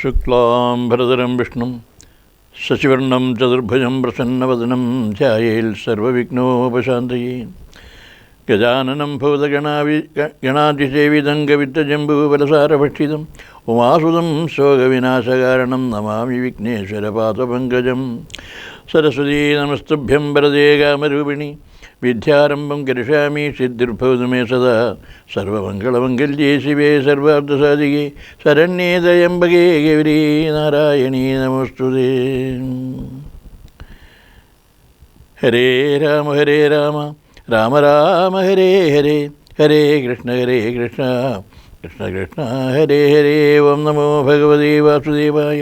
ശുക്ലാം ഭരതരം വിഷ്ണും ശശിവർണം ചതുർഭുജം പ്രസന്നവദനം ധ്യായേൽ സർവവിഘ്നോപശാന്തയേ. ഗജാനനം ഗണാതിസേവിതം കവിത്തജംബൂഫലസാരഭക്ഷിതം ഉമാസുതം ശോകവിനാശകാരണം നമാമി വിഘ്നേശ്വരപാദപങ്കജം. സരസ്വതീ നമസ്തുഭ്യം വരദേ കാമരൂപിണി വിദ്യാരംഭം കരിഷ്യാമി സിദ്ധിർഭവതു may സദാ. സർവമംഗളമംഗല്യേ ശിവേ സർവാർത്ഥസാധികേ ശരണ്യേ ത്രയംബകേ ഗൗരീ നാരായണീ നമോസ്തുതേ. ഹരേ രാമ രാമ രാമ ഹരേ ഹരേ, ഹരേ കൃഷ്ണ കൃഷ്ണ കൃഷ്ണ ഹരേ ഹരേ. ഓം നമോ ഭഗവതേ വാസുദേവായ.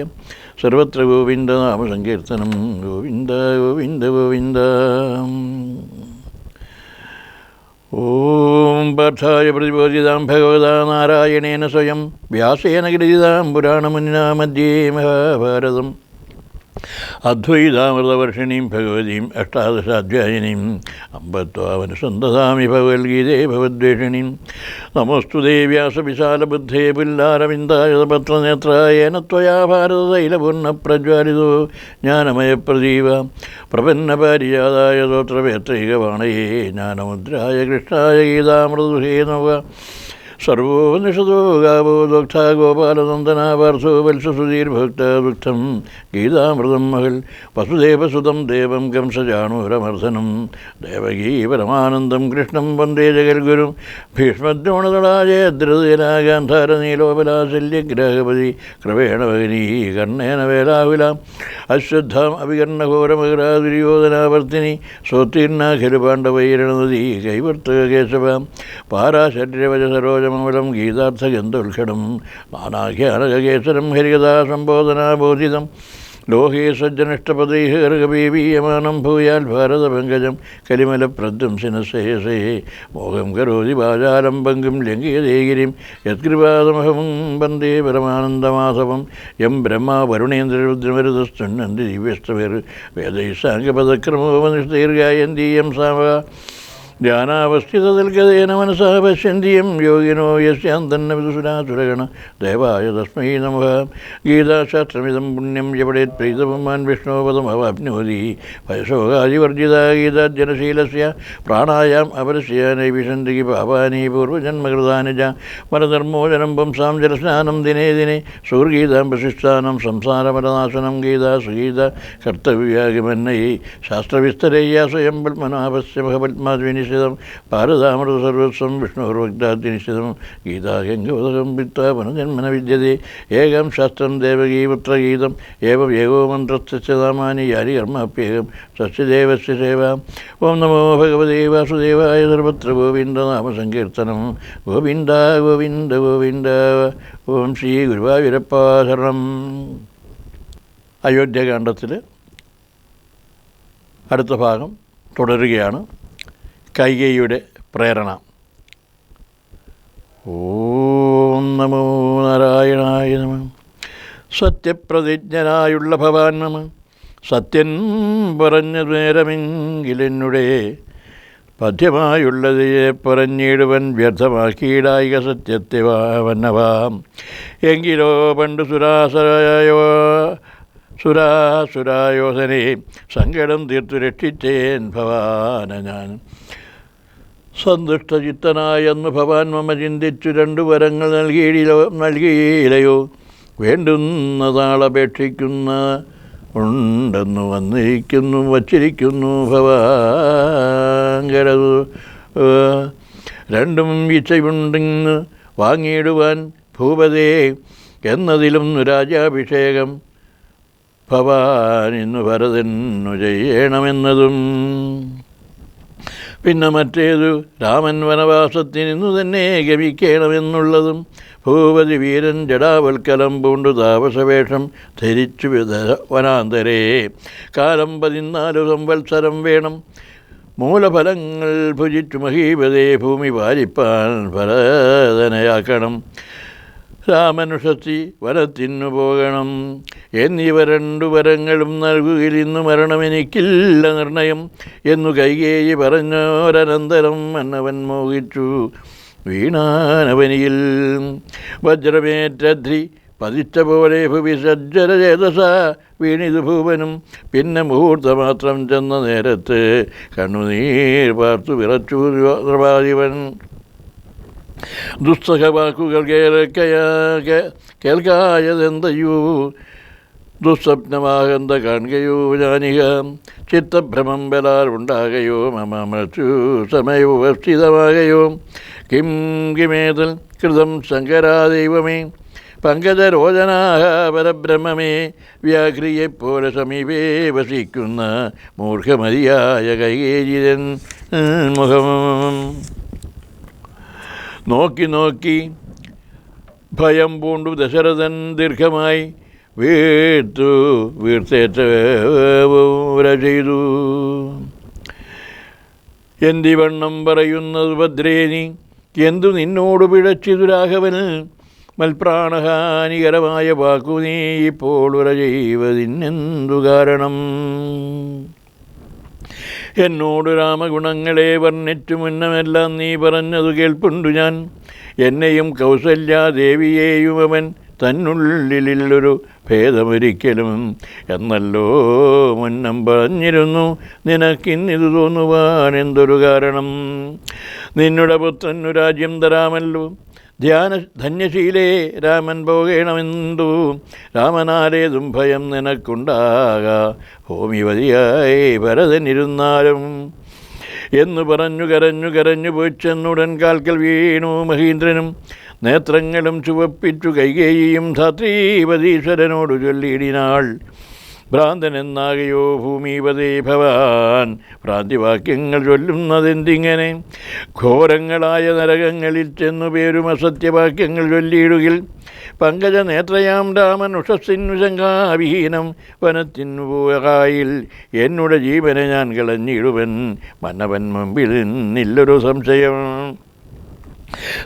സർവത്ര ഗോവിന്ദനാമസങ്കീർത്തനം. ഗോവിന്ദ ഗോവിന്ദ ഗോവിന്ദ. ഓം പാർത്ഥായ പ്രതിബോധിതാം ഭഗവതാ നാരായണേന സ്വയം വ്യാസേന ഗ്രഥിതാം പുരാണമുനിനാ മധ്യേ മഹാഭാരതം. അദ്വൈതാമൃതവർഷിണീം ഭഗവതീം അഷ്ടാദശാധ്യായിനീം അമ്പത്വാവനുസന്തതാമി ഭഗവത്ഗീതേ ഭവദ്വേഷിണീം. നമോസ്തുതേ വ്യാസവിശാലബുദ്ധേ പുല്ലാരവിന്ദായതപത്രനേത്രായേന ത്വയാ ഭാരതതൈലപൂർണ്ണപ്രജ്വാലിതോ ജ്ഞാനമയപ്രദീപ പ്രപന്നപാരിജാതായ സ്തോത്രവേത്രൈകവാണയേ ജ്ഞാനമുദ്രായ കൃഷ്ണായ ഗീതാമൃതദുഹേ നമഃ. സർവോ നിഷതോ ഗാവോ ദോക്താ ഗോപാലനന്ദനാ പാർത്ഥോ വത്സസുധീർഭക്ത ദുഃഖം ഗീതാമൃതം മഹൽ. വസുദേവസുതം ദേവം കംസജാണൂരമർദ്ദനം ദേവകീ പരമാനന്ദം കൃഷ്ണം വന്ദേ ജഗദ്ഗുരും. ഭീഷ്മദ്രോണതടാജയദ്രതജനാഗാന്ധാരനീലോപലാശല്യഗ്രാഹപതി കൃപേണ ഭഗിനീ കർണേന വേലാകുലാം. അശ്വത്ഥാം അഭികർണഘോരമകരാദുര്യോധനാവർത്തിനി സോത്തീർണ ഖലു പാണ്ഡവൈരണനദീ കൈവർത്തക കേശവാം. പാരാശര്യവജ സരോജമംഗളം ഗീതാർത്ഥഗന്ധോൽഘടം നാനാഖ്യാനകേസരം ഹരികഥാസംബോധനാബോധിതം. ലോകേ സജ്ജനിഷ്ടപദൈർഗപീയമാനം ഭൂയാൽ ഭാരതപങ്കജം കലിമലപ്രധ്വംസിനശേഷേ. മോഹം കരോതി വാചാലം പങ്കും ലംഘയതേഗിരിം യത്കൃപാദമഹം വന്ദേ പരമാനന്ദമാധവം. യം ബ്രഹ്മ വരുണേന്ദ്രരുദ്രമരുതസ്തുന്നന്തി ദിവ്യസ്തവർ വേദൈ സാംഗപദക്രമോപനിഷ്ഠൈർഗായന്തീയം സാമ. ധ്യാനാവസ്ഥിതൽഗതേന മനസാ പശ്യന്തിയം യോഗിനോ യസ്യാന്തന്ന വിദുസുരാസുരഗണ ദേവായ തസ്മൈ നമഃ. ഗീതാശാസ്ത്രമിതം പുണ്യം യപടേത് പ്രീതപമാൻ വിഷ്ണോപദമവാപ്നോതി. ഭയശോകാദിവർജിത ഗീതാജനശീലസ്യ പ്രാണായാം അപരസ്യ നൈവിശന്തി പാപാനി പൂർവജന്മകൃതാനി ച. വനധർമ്മോചനം പുംസാം ജലസ്നാനം ദിനേ ദിനേ സൂർഗീതാം പ്രശിഷ്ടാനം സംസാരമരനാശനം. ഗീതാ സുഗീത കർത്തവ്യാഗമന്നൈ ശാസ്ത്രവിസ്തരയ്യാ സ്വയം പത്മനാഭസ്യ മഹപത്മാദ്വിനി ഭാരതാമൃത സർവസ്വം വിഷ്ണുർവക്താദ്നിശ്ചിതം. ഗീതാഗംഗോദകം വിത്താ പുനർജന്മന വിദ്യതേ. ഏകം ശാസ്ത്രം ദേവകീപുത്രഗീതം ഏവം ഏകോ മന്ത്രസ്യ നാമാനി യാനി കർമാപ്യേകം സസ്യദേവസ്യ സേവാം. ഓം നമോ ഭഗവതേ വാസുദേവായ. സർവത്ര ഗോവിന്ദനാമസങ്കീർത്തനം. ഗോവിന്ദ ഗോവിന്ദ ഗോവിന്ദ. ഓം ശ്രീ ഗുരുവായൂരപ്പ ശരണം. അയോധ്യകാണ്ഡത്തിൽ അടുത്ത ഭാഗം തുടരുകയാണ്. കൈകേയിയുടെ പ്രേരണ. ഓം നമോ നാരായണായ നമഃ. സത്യപ്രതിജ്ഞനായുള്ള ഭവാൻ മമ സത്യൻ പറഞ്ഞ നേരമെങ്കിലെന്നുടെ പഥ്യമായുള്ളതേ പറഞ്ഞിടുവൻ വ്യർത്ഥമാക്കിയിടായിക സത്യത്തെ വന്നവാം. എങ്കിലോ പണ്ട് സുരാസുരായോധനെ സങ്കടം തീർത്തു രക്ഷിച്ചേൻ ഭവാന ഞാൻ. സന്തുഷ്ടചിത്തനായെന്ന് ഭവാൻ മമ ചിന്തിച്ചു രണ്ടു വരങ്ങൾ നൽകിയില്ലയോ. വേണ്ടുന്നതാളപേക്ഷിക്കുന്ന ഉണ്ടെന്നു വച്ചിരിക്കുന്നു ഭവാങ്കരതു. രണ്ടും ഇച്ഛയുണ്ടെന്ന് വാങ്ങിയിടുവാൻ ഭൂപതേ എന്നതിലും രാജാഭിഷേകം ഭവാൻ ഇന്നു ഭരതന്നു ചെയ്യണമെന്നതും. പിന്നെ മറ്റേതു രാമൻ വനവാസത്തിനിന്നു തന്നെ ഗമിക്കണമെന്നുള്ളതും. ഭൂപതി വീരൻ ജടാവൽക്കലം പൂണ്ടു താപസവേഷം ധരിച്ചു വനാന്തരേ. കാലം 14 സംവത്സരം വേണം. മൂലഫലങ്ങൾ ഭുജിച്ചു മഹീപതേ ഭൂമി പാലിപ്പാൻ ഭരതനയാക്കണം. രാമനുഷത്തി വനത്തിനു പോകണം എന്നിവ 2 വരങ്ങളും നൽകുകിൽ ഇന്നു മരണമെനിക്കില്ല നിർണയം എന്നു കൈകേയി പറഞ്ഞോരനന്തരം എന്നവൻ മോഹിച്ചു വീണാനവനിയിൽ. വജ്രമേറ്റധ്രി പതിച്ച പോലെ ഭുവി സജ്ജരചേതസ വീണിതു ഭൂവനും. പിന്നെ മുഹൂർത്തമാത്രം ചെന്ന നേരത്ത് കണ്ണുനീർ പാർത്തു വിറച്ചു ദ്രവാദിവൻ. ദുസ്സഹവാക്കുകൾ കേൾക്കായതെന്തയോ, ദുസ്വപ്നമാകന്ത കാണുകയോ ജാനിക. ചിത്തഭ്രമം ബലാൽ ഉണ്ടാകയോ മമ മൃത്യു സമയോവസ്ഥിതമാകയോ. കിം കിമേതൽ കൃതം ശങ്കരാദൈവമേ പങ്കജരോചനാഹ പരബ്രഹ്മമേ. വ്യാഘ്രിയെപ്പോലെ സമീപേ വസിക്കുന്ന മൂർഖമതിയായ കൈകേജിതൻ മുഖം നോക്കി നോക്കി ഭയം പൂണ്ടു ദശരഥൻ ദീർഘമായി വീർത്തേറ്റ ചെയ്തു. എന്തിവണ്ണം പറയുന്നത് ഭദ്രേനി, എന്തു നിന്നോട് പിഴച്ചിതു രാഘവന്. മൽപ്രാണഹാനികരമായ വാക്കു നീ ഇപ്പോൾ ഉര ചെയ്വതിനെന്തു കാരണം. എന്നോട് രാമഗുണങ്ങളെ വർണ്ണിച്ചു മുന്നമെല്ലാം നീ പറഞ്ഞതു കേൾപ്പുണ്ടു ഞാൻ. എന്നെയും കൗസല്യാദേവിയെയും അവൻ തന്നുള്ളിലൊരു ഭേദമൊരിക്കലും എന്നല്ലോ മുന്നം പറഞ്ഞിരുന്നു. നിനക്കിന്നിതു തോന്നുവാൻ എന്തൊരു കാരണം. നിന്നുടെ പുത്രനു രാജ്യം തരാമല്ലോ, ധന്യശീലേ രാമൻ പോകണമെന്തു. രാമനാലേതും ഭയം നിനക്കുണ്ടാകാ, ഭൂമിപതിയായി ഭരതനിരുന്നാലും എന്നു പറഞ്ഞു കരഞ്ഞു പോയിച്ചെന്നുടൻ കാൽക്കൽ വീണു മഹീന്ദ്രനും. നേത്രങ്ങളും ചുവപ്പിച്ചു കൈകേയിയും ധാത്രീപതീശ്വരനോട് ചൊല്ലിയിടിനാൾ. ഭ്രാന്തനെന്നാകയോ ഭൂമിപതേ ഭവാൻ, ഭ്രാന്തിവാക്യങ്ങൾ ചൊല്ലുന്നതെന്തിങ്ങനെ. ഘോരങ്ങളായ നരകങ്ങളിൽ ചെന്നു പേരും അസത്യവാക്യങ്ങൾ ചൊല്ലിയിടുകിൽ. പങ്കജനേത്രയാം രാമൻ ഉഷസ്സിനു ശങ്കാവിഹീനം വനത്തിനു പോകായിൽ. എന്നുടെ ജീവനെ ഞാൻ കളഞ്ഞിടുവൻ, മന്നവൻ മുമ്പിൽ നില്ലൊരു സംശയം.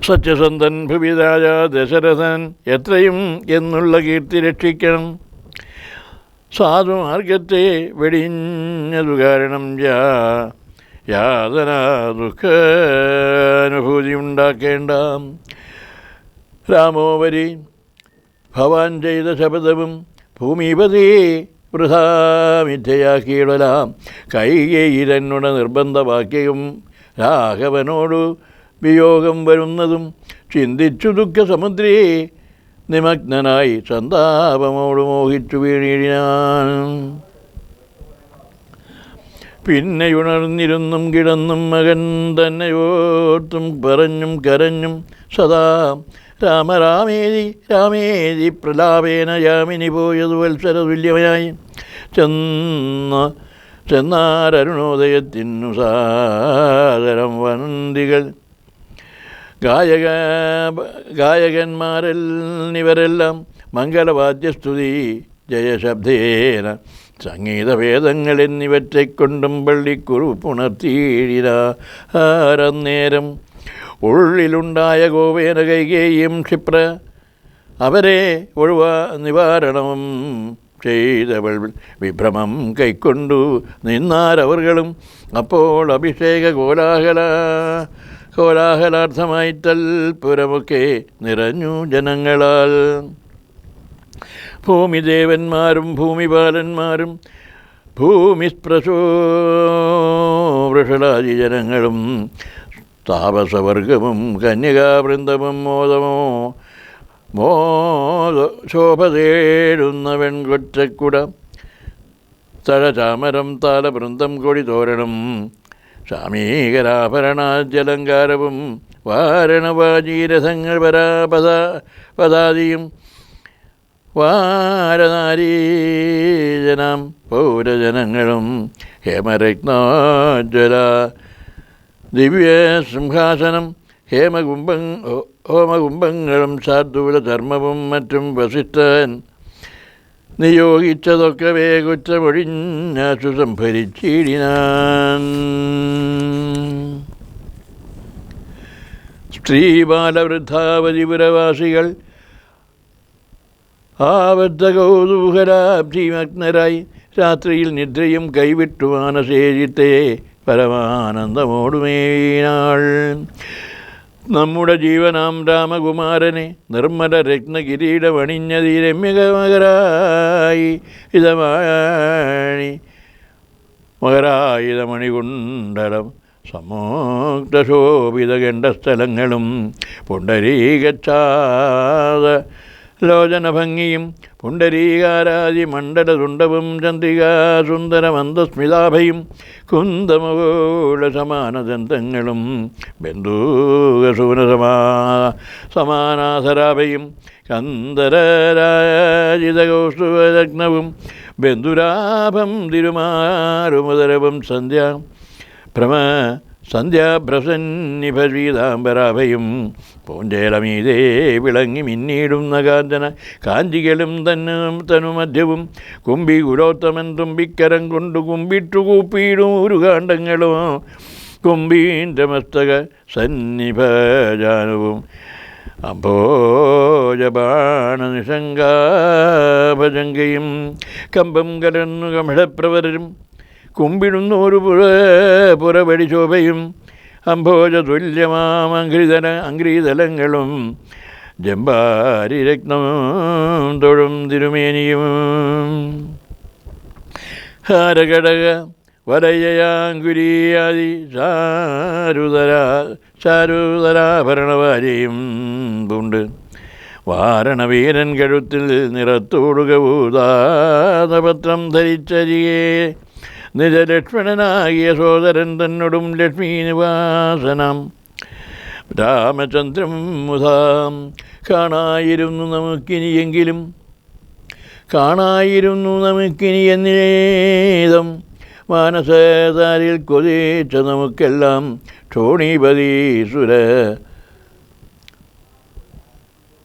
സത്യസന്ധൻ ഭുവിരാജ ദശരഥൻ എത്രയും എന്നുള്ള കീർത്തി രക്ഷിക്കണം. സാധുമാർഗത്തെ വെടിഞ്ഞതു കാരണം യാതന ദുഃഖാനുഭൂതി ഉണ്ടാക്കേണ്ട. രാമോവരി ഭവാൻ ചെയ്ത ശപഥവും ഭൂമിപതി വൃഥാ മിഥ്യയാക്കിയിടലാം. കൈകേയിലെന്നുടെ നിർബന്ധവാക്യവും രാഘവനോടു വിയോഗം വരുന്നതും ചിന്തിച്ചു ദുഃഖസമുദ്രേ നിമഗ്നനായി സന്താപമോട് മോഹിച്ചു വീണിടിനാൻ. പിന്നെയുണർന്നിരുന്നും കിടന്നും മകൻ തന്നെയോർത്തും പറഞ്ഞും കരഞ്ഞും സദാ രാമേതി പ്രലാപേന യാമിനി പോയതു വത്സരതുല്യമായി. ചെന്നാരരുണോദയത്തിനു സാദരം വന്ദികൾ ഗായകന്മാരെന്നിവരെല്ലാം മംഗളവാദ്യസ്തുതി ജയശബ്ദേന സംഗീതഭേദങ്ങൾ എന്നിവറ്റെക്കൊണ്ടും പള്ളിക്കുറുപ്പുണർത്തിയിടിനാരന്നേരം. ഉള്ളിലുണ്ടായ ഗോവേന കൈകേയും ക്ഷിപ്ര അവരെ നിവാരണവും ചെയ്തവൾ വിഭ്രമം കൈക്കൊണ്ടു നിന്നാരവர்களுം. അപ്പോൾ അഭിഷേക കോലാഹലാർത്ഥമായി തൽപുരമൊക്കെ നിറഞ്ഞു ജനങ്ങളാൽ. ഭൂമിദേവന്മാരും ഭൂമിപാലന്മാരും ഭൂമിസ്പൃശോവൃഷളാദി ജനങ്ങളും താപസവർഗവും കന്യകാവൃന്ദവും ശോഭ തേടുന്ന വെൺകൊറ്റക്കുട തഴചാമരം താലവൃന്ദം കൊടി തോരണം ശാമീകരാഭരണാജലങ്കാരവും വാരണവാജീരഥങ്ങൾ പദാദിയും വാരനാരീജനാം പൗരജനങ്ങളും ഹേമരത്നാജ്വല ദിവ്യ സിംഹാസനം ഹോമകുംഭങ്ങളും ശാർദൂല ധർമ്മവും മറ്റും വസിഷ്ഠൻ നിയോഗിച്ചതൊക്കെ വേഗുറ്റമൊഴിഞ്ഞാശു സംഭരിച്ചിടിനാൻ. സ്ത്രീബാലവൃദ്ധാവതിപുരവാസികൾ ആബദ്ധകൗതൂഹലാബ്ധിമഗ്നരായി രാത്രിയിൽ നിദ്രയും കൈവിട്ടു മാനസേജിത്തെ പരമാനന്ദമോടുമേനാൾ. നമ്മുടെ ജീവനാം രാമകുമാരനെ നിർമ്മല രത്നകിരീടമണിഞ്ഞതി രമ്യകമകരായി മകരായുധമണികുണ്ടലം സമോക്തശോഭിതഗണ്ഡസ്ഥലങ്ങളും പുണ്ടരീകച്ഛാദ ലോചനഭംഗിയും പുണ്ടരീകാരാദി മണ്ഡലതുണ്ടവും ചന്ദ്രികാസുന്ദരമന്ദസ്മിതാഭയും കുന്തമകൂല സമാനദന്തങ്ങളും സമാനാസരാഭയും കന്ദരരാജിതകൗസ്തുഭരത്നവും ബന്ധുരാഭം തിരുമാരുമുദരവും സന്ധ്യാഭ്രസന്നിഭീതാംബരാഭയും പൂഞ്ചേലമീതേ വിളങ്ങി മിന്നീടുന്ന കാഞ്ചന കാഞ്ചികളും തനുമധ്യവും കുമ്പി കുലോത്തമൻ തുമ്പിക്കരം കൊണ്ട് കുമ്പിട്ടു കൂപ്പിയിടും ഒരു കാണ്ഡങ്ങളും കുമ്പീൻ്റെ മസ്തക സന്നിഭജാനുവും അംഭോജബാണനിഷങ്കാഭജങ്കയും കമ്പം കലർന്നു കമഴപ്രവരും കുമ്പിടുന്നൊരു പുറവടി ശോഭയും അംഗ്രീതലങ്ങളും ജമ്പാരി രത്നം തൊഴും തിരുമേനിയും ഹാരഘടക വലയാങ്കുരിയാദി ചാരുതരാഭരണവാരിയും പൂണ്ട് വാരണവീരൻ കഴുത്തിൽ നിറത്തോടുക ഭൂതാതപത്രം ധരിച്ചരികെ നിജലക്ഷ്മണനാകിയ സോദരൻ തന്നോടും ലക്ഷ്മീ നിവാസനം രാമചന്ദ്രം മുതാം കാണായിരുന്നു നമുക്കിനി എന്നേതം മാനസതാരിൽ കൊതിച്ച നമുക്കെല്ലാം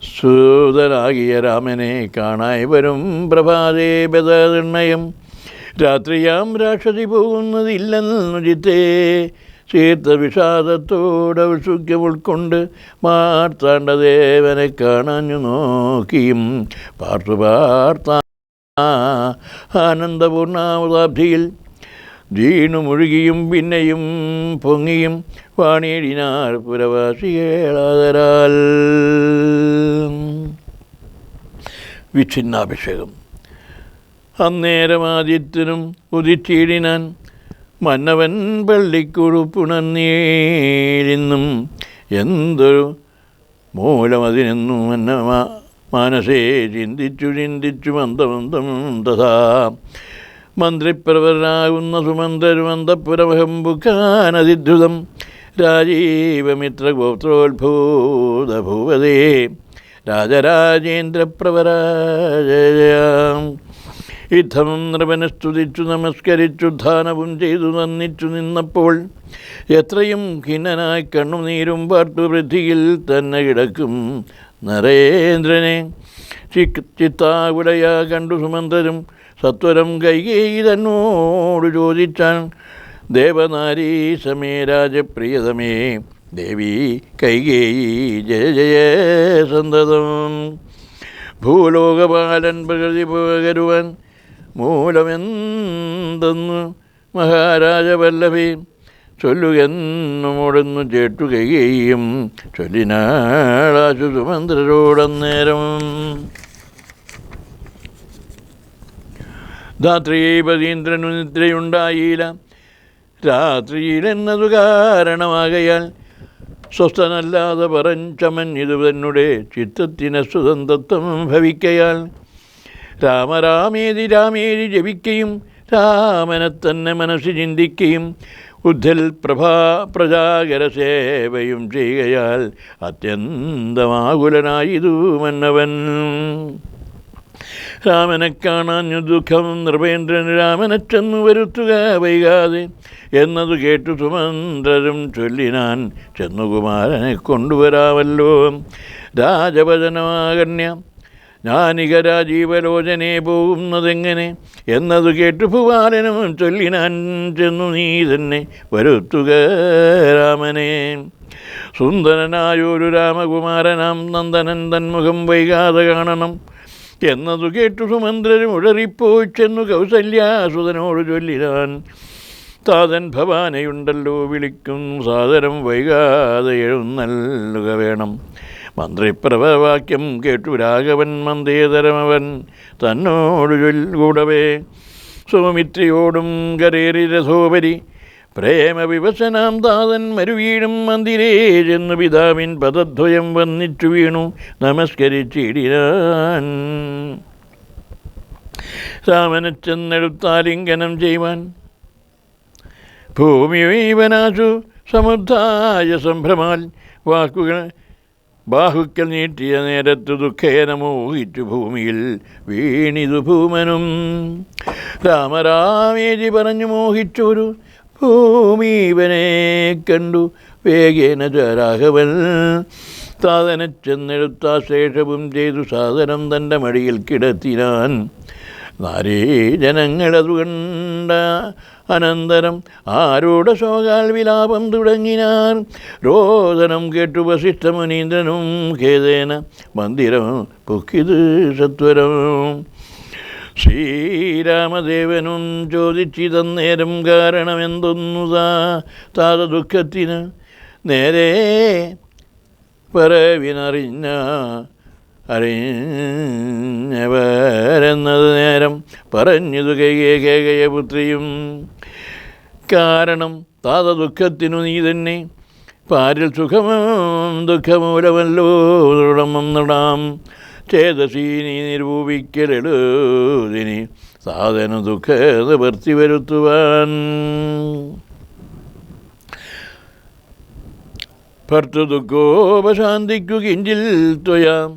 സൂതനാകിയ രാമനെ കാണായി വരും പ്രഭാതേ ബദനിർണയം രാത്രിയാം രാക്ഷസി പോകുന്നതില്ലെന്നു ചിത്തേ ചേർത്ത വിഷാദത്തോടൗത്സുഖ്യം ഉൾക്കൊണ്ട് മാർത്താണ്ഡദേവനെ കാണാഞ്ഞു നോക്കിയും പാർത്ത ആനന്ദപൂർണാമതാബ്ധിയിൽ വീണു മുഴുകിയും പിന്നെയും പൊങ്ങിയും വാണിയിടിനാർ പുരവാസികളാതരാൽ. വിച്ഛിന്നാഭിഷേകം. അന്നേരമാദിത്യനും ഉദിച്ചിടിനാൻ മന്നവൻ പള്ളിക്കുറുപ്പുണർന്നീരിന്നും എന്തൊരു മൂലമതിനെന്നു മാനസേ ചിന്തിച്ചു മന്ദമന്ദം തഥാ മന്ത്രിപ്രവരനാകുന്ന സുമന്ത്രരും അന്തഃപുരമഹംബുക്കാനതിദ്രുതം രാജീവമിത്രഗോത്രോത്ഭൂതഭൂവതേ രാജരാജേന്ദ്രപ്രവരാജയാം. യുദ്ധം നൃപനെ സ്തുതിച്ചു നമസ്കരിച്ചു ധാനവും ചെയ്തു നന്ദിച്ചു നിന്നപ്പോൾ എത്രയും ഖിന്നനായി കണ്ണുനീരും പാർത്തു പൃഥ്വിയിൽ തന്നെ കിടക്കും നരേന്ദ്രനെ ചിത്താകുലയാ കണ്ടു സുമന്ത്രരും സത്വരം കൈകേയി തന്നോട് ചോദിച്ചാൻ ദേവനാരീ സമേ രാജപ്രിയതമേ ദേവി കൈകേയി ജയ ജയ സന്തതം. ഭൂലോകപാലൻ പ്രകൃതി പകരുവാൻ മൂലമെന്തെന്നു മഹാരാജവല്ലഭി ചൊല്ലുകെന്നുമോടെന്നു ചേട്ടു കൈകേയും ചൊല്ലിനാളാശു സുമന്ത്രരോടന്നേരം. ധാത്രീപതീന്ദ്രനു നിദ്രയുണ്ടായില്ല രാത്രിയിലെന്നതു കാരണമാകയാൽ സ്വസ്ഥനല്ലാതെ പറഞ്ഞമഞ്ഞിതു തന്നെ ചിത്തത്തിന് സുതന്തത്വം ഭവിക്കയാൽ രാമരാമേതി രാമേരി ജപിക്കുകയും രാമനെ തന്നെ മനസ്സിൽ ചിന്തിക്കുകയും ഉദ്ധൽ പ്രജാകര സേവയും ചെയ്യുകയാൽ അത്യന്തമാകുലനായിതു മന്നവൻ. രാമനെ കാണാഞ്ഞു ദുഃഖം നൃപേന്ദ്രൻ രാമനെ ചെന്നു വരുത്തുക വൈകാതെ എന്നതു കേട്ടു സുമന്ത്രരും ചൊല്ലിനാൻ ചെന്നുകുമാരനെ കൊണ്ടുവരാമല്ലോ. രാജവചനമാകന്യ ഞാനിക രാജീവലോചനെ പോകുന്നതെങ്ങനെ എന്നതു കേട്ടു ഭുവാലനും ചൊല്ലിനാൻ ചെന്നു നീ തന്നെ വരുത്തുക രാമനെ. സുന്ദരനായൊരു രാമകുമാരനാം നന്ദനൻ തന്മുഖം വൈകാതെ കാണണം എന്നതു കേട്ടു സുമന്ത്രരും ഉഴറിപ്പോയി ചെന്നു കൗസല്യാസുതനോട് ചൊല്ലിനാൻ താതൻ ഭവാനയുണ്ടല്ലോ വിളിക്കും സാദരം വൈകാതെ എഴുന്നള്ളുക വേണം. മന്ത്രിപ്രഭവാക്യം കേട്ടു രാഘവൻ മന്ദേതരമവൻ തന്നോടു ചൊൽകൂടവേ. സൗമിത്രിയോടും കരേറി രഥോപരി പ്രേമവിവശനാം താതൻ മരുവീഴും മന്ദിരേ ചെന്നു പിതാവിൻ പദദ്വയം വന്നിച്ചു വീണു നമസ്കരിച്ചിടിനാൻ. രാമനെ ചെന്നെടുത്താലിംഗനം ചെയ്യുവാൻ ഭൂമിവനാശു സമുദ്ധായ സംഭ്രമാൽ ബാഹുക്കൾ നീട്ടിയ നേരത്തു ദുഃഖേന മോഹിച്ചു ഭൂമിയിൽ വീണിതു ഭൂമനും. രാമരാമേജി പറഞ്ഞു മോഹിച്ചൊരു ഭൂമീവനെ കണ്ടു വേഗേന രാഘവൻ. താതനെ ചെന്നെടുത്ത ശേഷവും ചെയ്തു സാദരം തൻ്റെ മടിയിൽ കിടത്തിനാൻ. നാരീ ജനങ്ങളതു കണ്ട അനന്തരം ആരോടെ ശോകാൽ വിലാപം തുടങ്ങിനാർ. രോദനം കേട്ടു വസിഷ്ഠ മുനീന്ദ്രനും ഖേദേന മന്ദിരം പൊക്കിത് സത്വരം. ശ്രീരാമദേവനും ചോദിച്ചിതന്നേരം കാരണമെന്തൊന്നു താത ദുഃഖത്തിന് നേരെ അറിഞ്ഞവരെന്നത് നേരം പറഞ്ഞതു കേകയപുത്രിയും. കാരണം താത ദുഃഖത്തിനു നീ തന്നെ പാരിൽ സുഖവും ദുഃഖമൂലമല്ലോ ദൃഢം ചേതസീ നീ നിരൂപിക്കലെഴുതിനി സാധന ദുഃഖ നിവർത്തി വരുത്തുവാൻ. ഭർത്തൃദുഃഖോപശാന്തിക്കു കിഞ്ചിൽ ത്വയാം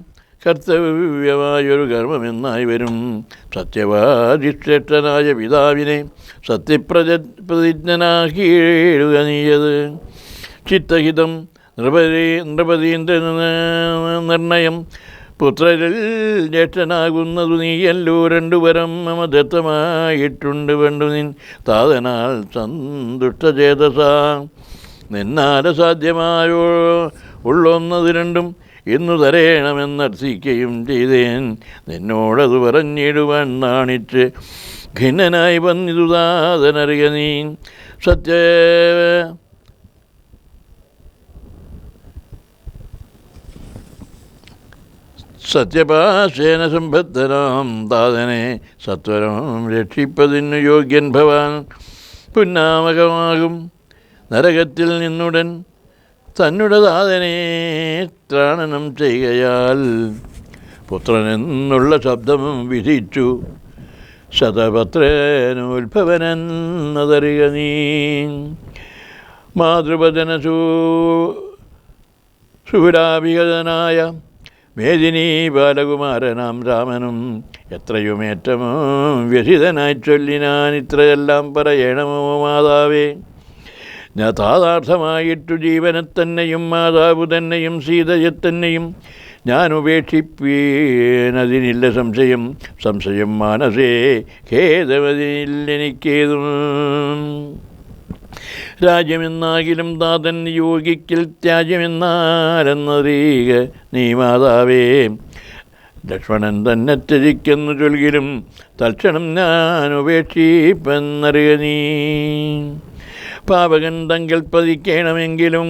കർത്തവ്യമായൊരു കർമ്മമെന്നായി വരും. സത്യവാദിശ്രേഷ്ഠനായ പിതാവിനെ സത്യപ്രതിജ്ഞനാക്കിയിടുക നീയത്. ചിത്തഹിതം നൃപതീന്ദ്ര നിർണയം പുത്രരിൽ ജ്യേഷ്ഠനാകുന്നതു നീയല്ലോ. രണ്ടുപരം മമ ദത്തമായിട്ടുണ്ട് പണ്ടു നിൻ താതനാൽ സന്തുഷ്ടചേതസ. നിന്നാല സാധ്യമായോ ഉള്ളൊന്നത് രണ്ടും ഇന്നു തരേണമെന്നർത്ഥിക്കുകയും ചെയ്തേൻ. നിന്നോടത് പറഞ്ഞിടുവാൻ നാണിച്ച് ഖിന്നനായി വന്നിതു താതനറിയ നീ. സത്യപാശേന സംബദ്ധനാം താതനെ സത്വരം രക്ഷിപ്പതിനു യോഗ്യൻ ഭവാൻ. പുന്നാമകമാകും നരകത്തിൽ നിന്നുടൻ തന്നുടെ താതനെ ത്രാണനം ചെയ്യയാൽ പുത്രനെന്നുള്ള ശബ്ദവും വിധിച്ചു. ശതപത്രേനോത്ഭവനെന്നതറിയ നീ. മാതൃവചനസൂ ശൂരാഭിഗതനായ മേദിനി ബാലകുമാരനാം രാമനും എത്രയുമേറ്റമോ വ്യസിതനായി ചൊല്ലിനാൻ. ഇത്രയെല്ലാം പറയണമോ മാതാവേ. ഞാൻ താതാർത്ഥമായിട്ടു ജീവനെ തന്നെയും മാതാവ് തന്നെയും സീതയെത്തന്നെയും ഞാൻ ഉപേക്ഷിപ്പീനതിനില്ല സംശയം. സംശയം മാനസേ ഖേദമതിനില്ലെനിക്കേതും. രാജ്യമെന്നാകിലും താതൻ യോഗിക്കൽ ത്യാജ്യമെന്നാലെന്നറിയുക നീ മാതാവേ. ലക്ഷ്മണൻ തന്നെ ത്യജിക്കുന്നു ചൊൽകിലും തൽക്ഷണം ഞാൻ ഉപേക്ഷിപ്പെന്നറിയ നീ. പാപകൻ തങ്കൽ പതിക്കണമെങ്കിലും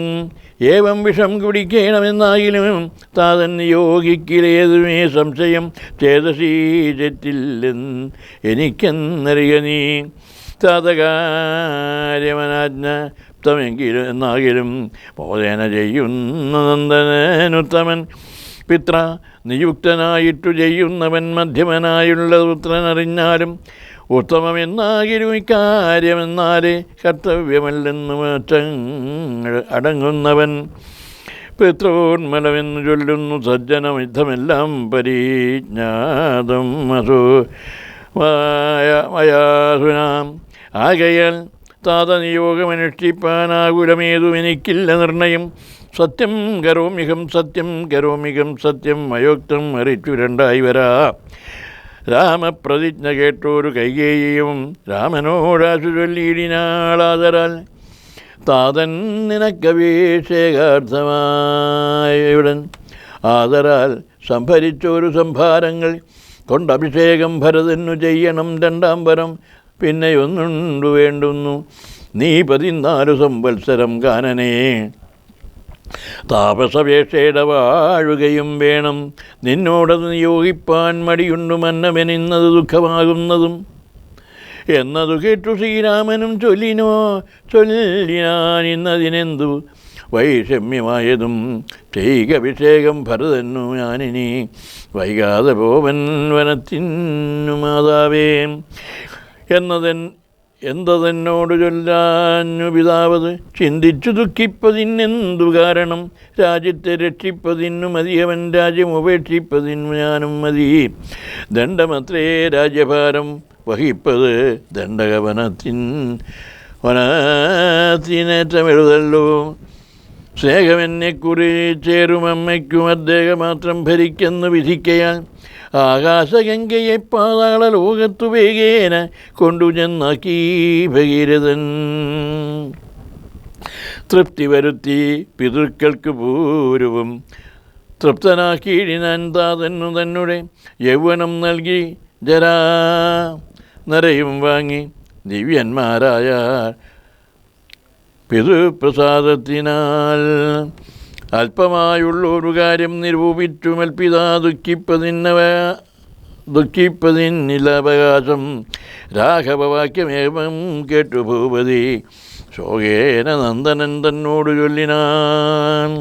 ഏവം വിഷം കുടിക്കണമെന്നാകിലും താതൻ യോഗിക്കിലേതുമേ സംശയം ചേതസീചറ്റില്ലെന്ന് എനിക്കെന്നറിയ നീ. താതകാര്യമനാജ്ഞപ്തമെങ്കിലും എന്നാകിലും മോദേന ചെയ്യുന്ന നന്ദനുത്തമൻ. പിത്ര നിയുക്തനായിട്ടു ചെയ്യുന്നവൻ മധ്യമനായുള്ള പുത്രനറിഞ്ഞാലും ഉത്തമമെന്നാകിലും ഇക്കാര്യമെന്നാലേ കർത്തവ്യമല്ലെന്ന് മാറ്റങ്ങൾ അടങ്ങുന്നവൻ. പിത്രോന്മലമെന്നു ചൊല്ലുന്നു സജ്ജനമിദ്ധമെല്ലാം പരിജ്ഞാതം മയാസുനാം. ആകയാൽ താതനിയോഗമനുഷ്ഠിപ്പാനാകുലമേതും എനിക്കില്ല നിർണയം. സത്യം കരോമികം സത്യം കരോമികം സത്യം മയോക്തം അറിച്ചു രണ്ടായി വരാ. രാമപ്രതിജ്ഞ കേട്ടോരു കൈകേയിയും രാമനോടാശു ചൊല്ലിയിടിനാളാതരാൽ. താതൻ നിനക്കഭിഷേകാർത്ഥമായുടൻ ആദരാൽ സംഭരിച്ചൊരു സംഭാരങ്ങൾ കൊണ്ടഭിഷേകം ഭരതനു ചെയ്യണം. രണ്ടാം വരം പിന്നെയൊന്നുണ്ടു വേണ്ടുന്നു. നീ 14 സംവത്സരം കാനനേ താപസവേഷയുടെ വാഴുകയും വേണം. നിന്നോടത് നിയോഗിപ്പാൻ മടിയുണ്ടു മന്നവനിന്നത് ദുഃഖമാകുന്നതും എന്നതു കേട്ടു ശ്രീരാമനും ചൊല്ലിനാൻ ഇന്നതിനെന്തു വൈഷമ്യമായതും ചെയ്യുക അഭിഷേകം ഭരതന്നു ഞാനിനി വൈകാതെ പോവൻ വനത്തിനു മാതാവേ എന്തതെന്നോട് ചൊല്ലാഞ്ഞു പിതാവത് ചിന്തിച്ചു ദുഃഖിപ്പതിനെന്തു കാരണം രാജ്യത്തെ രക്ഷിപ്പതിനു മതിയവൻ രാജ്യം ഉപേക്ഷിപ്പതിനു ഞാനും മതി ദണ്ഡമത്രേ രാജ്യഭാരം വഹിപ്പത് വനത്തിനേറ്റമെഴുതല്ലോ സ്നേഹമെന്നെ കുറിച്ചേരും അമ്മയ്ക്കും അദ്ദേഹം മാത്രം ഭരിക്കെന്ന് വിധിക്കയാൽ ആകാശഗംഗയെ പാതാള ലോകത്തു വേഗേന കൊണ്ടുചെന്നാക്കി ഭഗീരഥൻ തൃപ്തി വരുത്തി പിതൃക്കൾക്ക് പൂർവം തൃപ്തനാക്കിയിടിനാൻ താതന്നു തന്നെ യൗവനം നൽകി നരയും വാങ്ങി ദിവ്യന്മാരായ പിതൃപ്രസാദത്തിനാൽ അല്പമായുള്ളൊരു കാര്യം നിരൂപിച്ചു മൽപിതാ ദുഃഖിപ്പതിനിലവകാശം രാഘവവാക്യമേവം കേട്ടു ഭൂപതി ശോകേന നന്ദനൻ തന്നോട് ചൊല്ലിനാൻ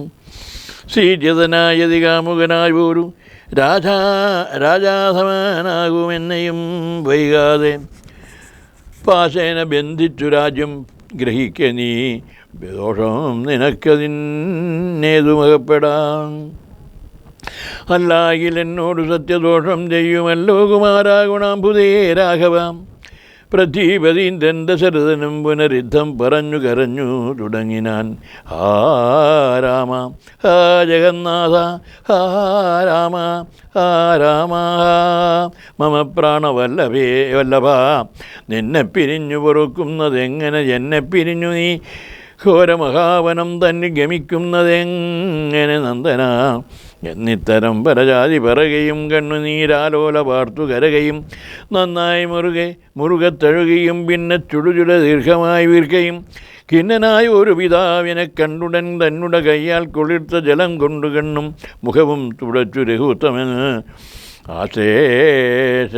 ശ്രീജതനായതികാമുകനായൊരു രാജാസമാനാകുമെന്നെയും വൈകാതെ പാശേന ബന്ധിച്ചു രാജ്യം ഗ്രഹിക്ക നീ ദോഷം നിനക്കതിന്നേതുമകപ്പെടാം അല്ലായിൽ എന്നോട് സത്യദോഷം ചെയ്യുമല്ലോ കുമാരാ ഗുണാംബുദേ രാഘവ പ്രതീപതീന്ദ്രൻ ദശരഥനും പുനരുദ്ധം പറഞ്ഞു കരഞ്ഞു തുടങ്ങിനാൻ ഹാ രാമ ഹാ ജഗന്നാഥ ഹാ രാമ ഹാ രാമ മമ പ്രാണവല്ലഭേ വല്ലഭ നിന്നെ പിരിഞ്ഞു പൊറുക്കുന്നതെങ്ങനെ എന്നെ പിരിഞ്ഞു നീ ഘോരമഹാവനം തന്നെ ഗമിക്കുന്നതെങ്ങനെ നന്ദന എന്നിത്തരം പരജാതി പറയുകയും കണ്ണുനീരാലോല പാർത്തു കരകയും നന്നായി മുറുകെ തഴുകയും പിന്നെ ചുടുചുട ദീർഘമായി വീർക്കയും ഖിന്നനായ ഒരു പിതാവിനെ കണ്ടുടൻ തന്നുടെ കയ്യാൽ കുളിർത്ത ജലം കൊണ്ടു കണ്ണും മുഖവും തുടച്ചു രഘുത്തമെന്ന് ആശേഷ